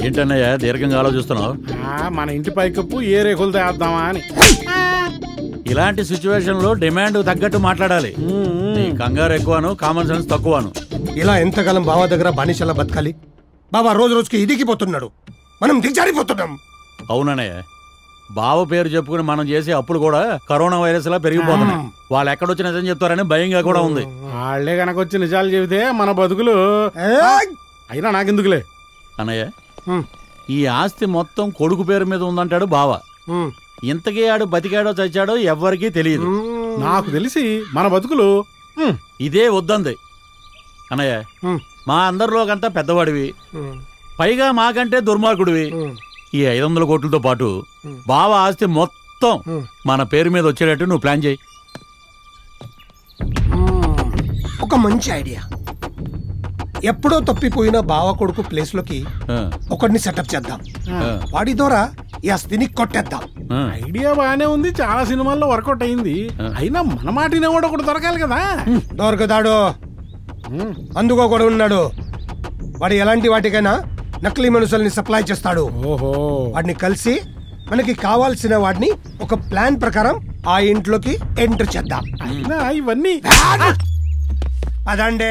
ఏంటన్నయ్య దీర్ఘంగా ఆలోచిస్తున్నావు? మన ఇంటి పైకప్పు ఏ రేకులు తేద్దామా అని. ఇలాంటి సిచ్యువేషన్ లో డిమాండ్ తగ్గట్టు మాట్లాడాలి. నీ కంగారు ఎక్కువను, కామన్ సెన్స్ తక్కువను. ఇలా ఎంతకాలం బావ దగ్గర బానిసలా బతకాలి? బాబా రోజు రోజుకి ఇదికిపోతున్నాడు, మనం దిగజారిపోతున్నాం. అవునన్నయ్య, బావ పేరు చెప్పుకుని మనం చేసే అప్పులు కూడా కరోనా వైరస్ లా పెరిగిపోతున్నాయి. వాళ్ళు ఎక్కడొచ్చి నిజం చెప్తారని భయంగా కూడా ఉంది. వాళ్లే కనుకొచ్చి నిజాలు చెబితే మన బతుకులు అయినా నాకెందుకులే. అన్నయ్య, ఈ ఆస్తి మొత్తం కొడుకు పేరు మీద ఉందంటాడు బావ. ఇంతకీ ఆడు బతికాడో చచ్చాడో ఎవ్వరికీ తెలియదు. నాకు తెలిసి మన బతుకులు ఇదే వద్దంది. అన్నయ్య, మా అందరిలోకంతా పెద్దవాడివి, పైగా మాకంటే దుర్మార్గుడివి. ఈ 500 కోట్లతో పాటు బావ ఆస్తి మొత్తం మన పేరు మీద వచ్చేటట్టు నువ్వు ప్లాన్ చేయి. ఒక మంచి ఐడియా. ఎప్పుడో తప్పిపోయిన బావ కొడుకు ప్లేస్ లోకి ఒకడిని సెటప్ చేద్దాం. వాడి ద్వారా ఈ ఆస్తిని కొట్టేద్దాం. ఐడియా బాగానే ఉంది, చాలా సినిమాల్లో వర్కౌట్ అయింది. అయినా మన మాటినే కూడా ఒకటి దొరకాలి కదా. దొరకదాడు, అందుకో కూడా ఉన్నాడు. వాడు ఎలాంటి వాటికైనా నకిలీ మనుషుల్ని సప్లై చేస్తాడు. వాడిని కలిసి మనకి కావాల్సిన వాడిని ఒక ప్లాన్ ప్రకారం ఆ ఇంట్లోకి ఎంటర్ చేద్దాం. అయినా ఇవన్నీ అదండే.